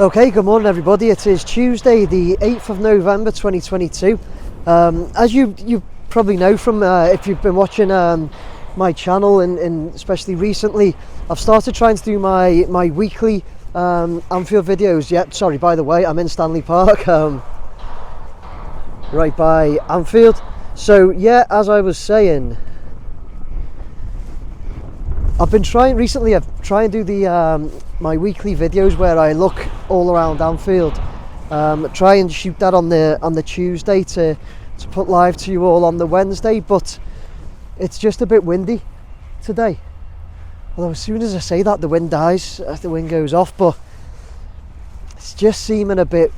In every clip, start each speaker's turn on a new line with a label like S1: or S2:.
S1: Okay, good morning everybody. It is Tuesday the 8th of November 2022. As you probably know from if you've been watching my channel and especially recently, I've started trying to do my weekly Anfield videos. Yep, sorry, by the way, I'm in Stanley Park, right by Anfield. So yeah, as I was saying, I've been trying recently. I've tried to do the my weekly videos where I look all around Anfield. Try and shoot that on the Tuesday to put live to you all on the Wednesday, but it's just a bit windy today. Although as soon as I say that, the wind dies, the wind goes off. But it's just seeming a bit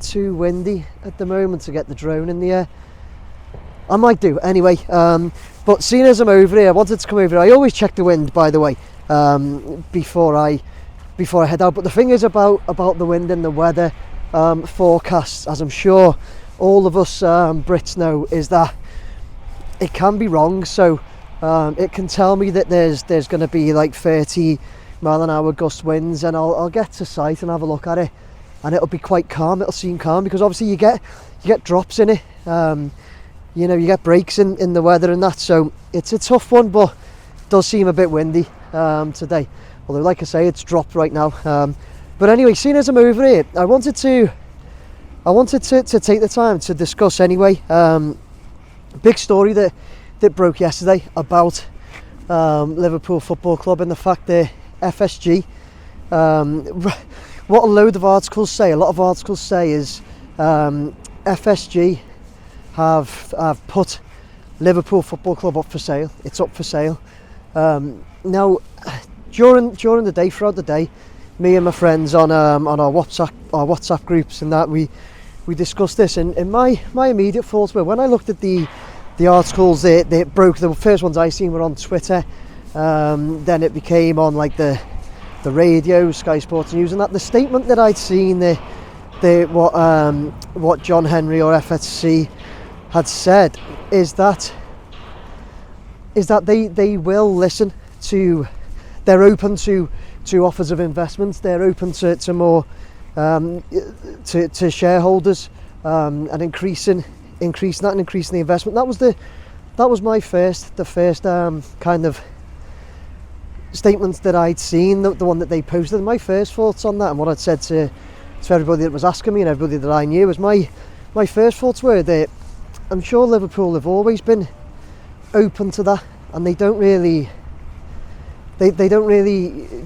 S1: too windy at the moment to get the drone in the air. I might do anyway. But seeing as I'm over here, I wanted to come over here. I always check the wind, by the way, before I head out. But the thing is about the wind and the weather forecasts, as I'm sure all of us Brits know, is that it can be wrong. So it can tell me that there's going to be like 30-mile-an-hour gust winds, and I'll get to site and have a look at it, and it'll be quite calm. It'll seem calm because obviously you get drops in it. You know, you get breaks in the weather and that, so it's a tough one, but it does seem a bit windy today. Although, like I say, it's dropped right now. But anyway, seeing as I'm over here, I wanted to take the time to discuss anyway. Big story that broke yesterday about Liverpool Football Club and the fact that FSG. What a load of articles say. A lot of articles say is FSG have put Liverpool Football Club up for sale. It's up for sale. Now, during the day, throughout the day, me and my friends on our WhatsApp groups and that, we discussed this, and my immediate thoughts were, when I looked at the articles they broke, the first ones I seen were on Twitter, then it became on like the radio, Sky Sports News, and that the statement that I'd seen, what John Henry or FSC had said is that they will listen to, they're open to offers of investments, they're open to more to shareholders, and increasing that and increasing the investment. That was the first kind of statements that I'd seen, the one that they posted. My first thoughts on that, and what I'd said to everybody that was asking me and everybody that I knew, was my first thoughts were that I'm sure Liverpool have always been open to that, and they don't really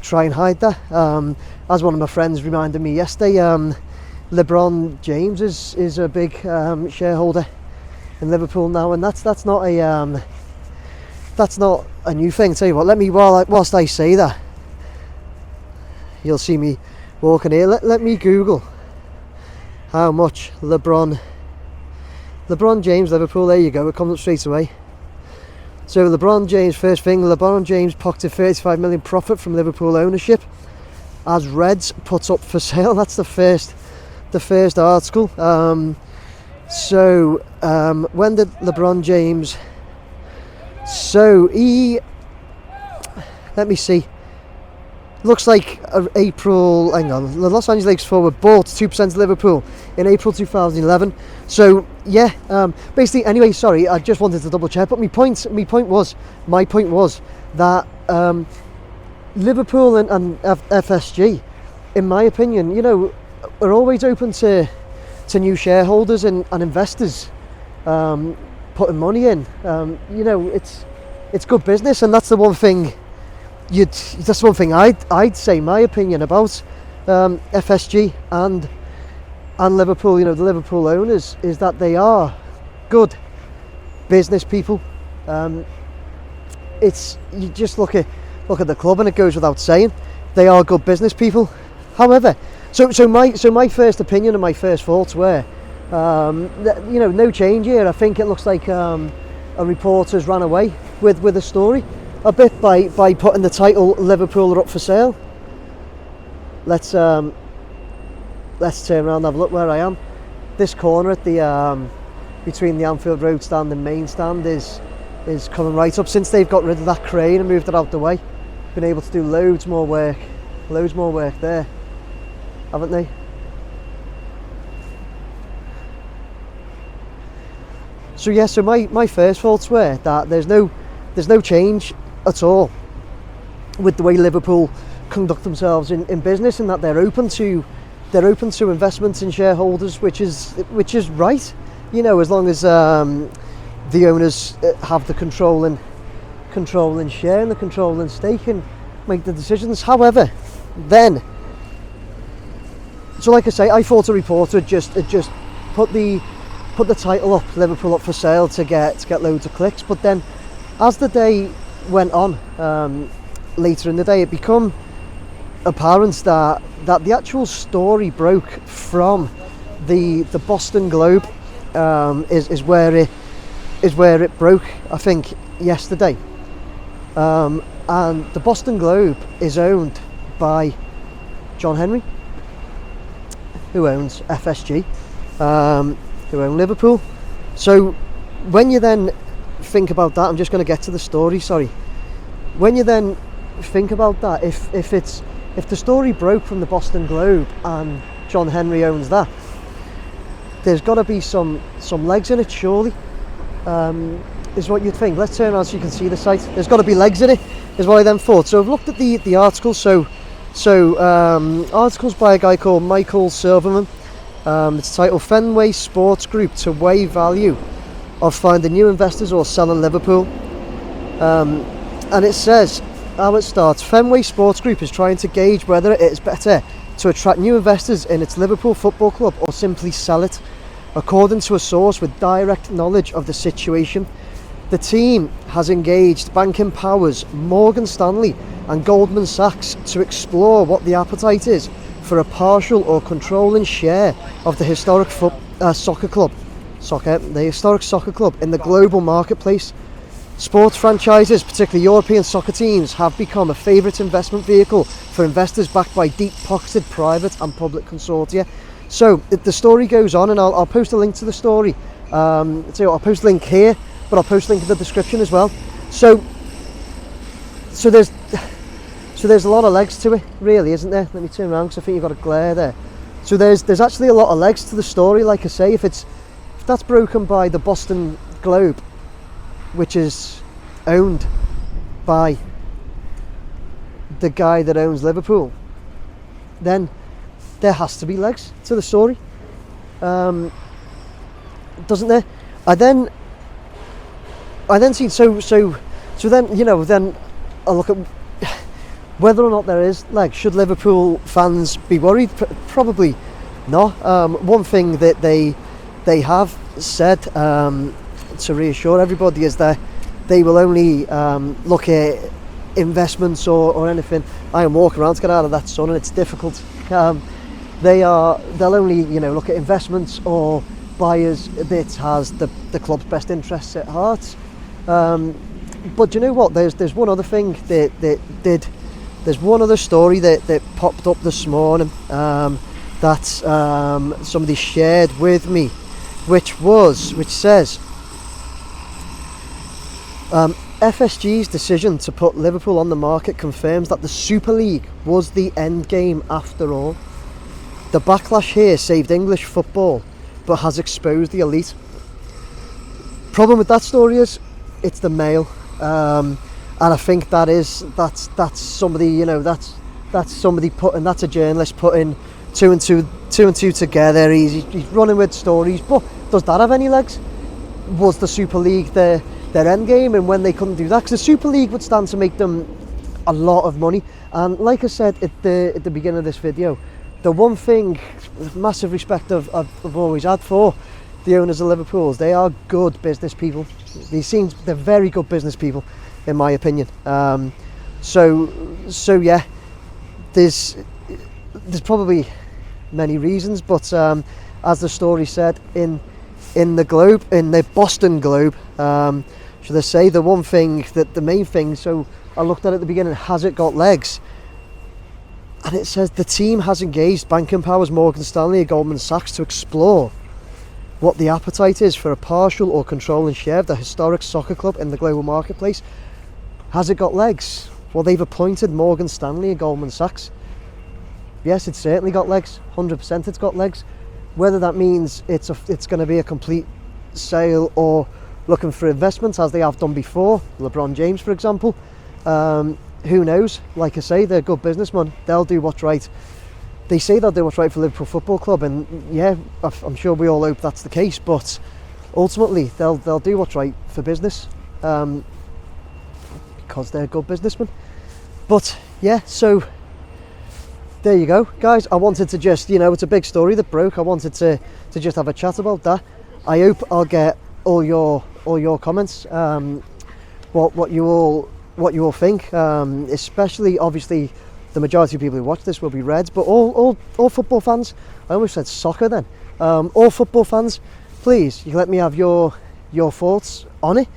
S1: try and hide that. As one of my friends reminded me yesterday, LeBron James is a big shareholder in Liverpool now, and that's not a new thing. I'll tell you what, whilst I say that, you'll see me walking here. Let me Google how much LeBron James, Liverpool. There you go, it comes up straight away. So LeBron James, first thing, LeBron James pocketed 35 million profit from Liverpool ownership as Reds put up for sale. That's the first article. When did LeBron James? So let me see. Looks like April. Hang on. The Los Angeles Lakers forward bought 2% of Liverpool in April 2011. So yeah, basically. Anyway, sorry, I just wanted to double check. But my point was that Liverpool and FSG, in my opinion, you know, are always open to new shareholders and investors putting money in. You know, it's good business, and that's the one thing. That's one thing I'd say. My opinion about FSG and Liverpool, you know, the Liverpool owners, is that they are good business people. You just look at the club, and it goes without saying they are good business people. However, so my first opinion and my first thoughts were, you know, no change here. I think it looks like a reporter's ran away with the story a bit by putting the title "Liverpool are up for sale." Let's turn around and have a look where I am. This corner at the between the Anfield Road stand and main stand is coming right up. Since they've got rid of that crane and moved it out the way, been able to do loads more work there. haven't they? So yeah, so my first thoughts were that there's no change at all with the way Liverpool conduct themselves in business, and that they're open to investments in shareholders, which is right, you know, as long as the owners have the control and share and the control and stake and make the decisions. However, then, so like I say, I thought a reporter had just put the title up, Liverpool up for sale, to get loads of clicks. But then, as the day went on, later in the day, it became apparent that the actual story broke from the Boston Globe. Is where it broke, I think, yesterday. And the Boston Globe is owned by John Henry, who owns FSG, who own Liverpool. So when you then think about that, I'm just going to get to the story, sorry. When you then think about that, if the story broke from the Boston Globe and John Henry owns that, there's got to be some legs in it, surely, is what you'd think. Let's turn around so you can see the site. There's got to be legs in it, is what I then thought. So I've looked at the articles. So articles by a guy called Michael Silverman. It's titled "Fenway Sports Group to Weigh Value of Finding New Investors or Selling Liverpool." And it says, how it starts: Fenway Sports Group is trying to gauge whether it is better to attract new investors in its Liverpool Football Club or simply sell it. According to a source with direct knowledge of the situation, the team has engaged banking powers Morgan Stanley and Goldman Sachs to explore what the appetite is for a partial or controlling share of the historic soccer club in the global marketplace. Sports franchises, particularly European soccer teams, have become a favourite investment vehicle for investors backed by deep-pocketed private and public consortia. So the story goes on, and I'll post a link to the story. So I'll post a link here, but I'll post a link in the description as well. So there's a lot of legs to it, really, isn't there? Let me turn around because I think you've got a glare there. So there's actually a lot of legs to the story. Like I say, if that's broken by the Boston Globe, which is owned by the guy that owns Liverpool, then there has to be legs to the story, doesn't there? I then see so then, you know, then I look at whether or not there is legs. Should Liverpool fans be worried? Probably not. One thing that they have said to reassure everybody is that they will only look at investments or anything. I am walking around to get out of that sun and it's difficult. They'll only, you know, look at investments or buyers that has the club's best interests at heart. But you know what? There's one other thing there's one other story that popped up this morning that somebody shared with me, which says FSG's decision to put Liverpool on the market confirms that the Super League was the end game after all. The backlash here saved English football, but has exposed the elite. Problem with that story is it's the Mail, and I think that's somebody, you know, that's somebody that's a journalist putting two and two together. He's running with stories, but does that have any legs? Was the Super League their end game, and when they couldn't do that, because the Super League would stand to make them a lot of money? And like I said at the beginning of this video, the one thing, massive respect I've always had for the owners of Liverpool is they are good business people. They're very good business people, in my opinion. So yeah, there's probably many reasons, but as the story said in the Boston Globe, should I say, the main thing, so I looked at it at the beginning, has it got legs? And it says the team has engaged banking powers Morgan Stanley and Goldman Sachs to explore what the appetite is for a partial or controlling share of the historic soccer club in the global marketplace. Has it got legs? Well, they've appointed Morgan Stanley and Goldman Sachs. yes, it's certainly got legs. 100% it's got legs. Whether that means it's going to be a complete sale or looking for investments as they have done before, LeBron James for example, who knows? Like I say, they're good businessmen. They'll do what's right. They say they'll do what's right for Liverpool Football Club, and yeah, I'm sure we all hope that's the case, but ultimately they'll do what's right for business, because they're good businessmen. But yeah, so there you go, guys. I wanted to just, it's a big story that broke. I wanted to just have a chat about that. I hope I'll get all your comments, what you all think, especially obviously the majority of people who watch this will be Reds, but all football fans. I almost said soccer then. All football fans, please, you let me have your thoughts on it,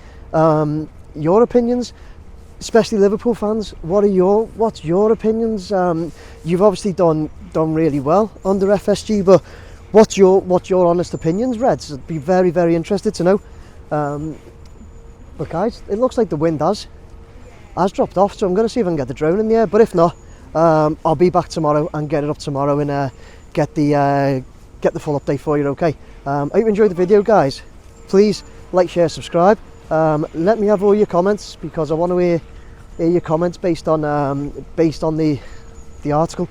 S1: your opinions. Especially Liverpool fans, what's your opinions? You've obviously done really well under FSG, but what's your honest opinions, Reds? I'd be very, very interested to know. But guys, it looks like the wind has dropped off, so I'm going to see if I can get the drone in the air. But if not, I'll be back tomorrow and get it up tomorrow and get the full update for you. Okay. I hope you enjoyed the video, guys. Please like, share, subscribe. Let me have all your comments, because I want to hear your comments based on the article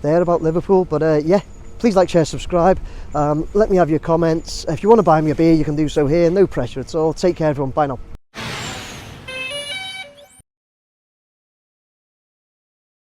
S1: there about Liverpool. But yeah, please like, share, subscribe. Let me have your comments. If you want to buy me a beer, you can do so here. No pressure at all. Take care, everyone. Bye now.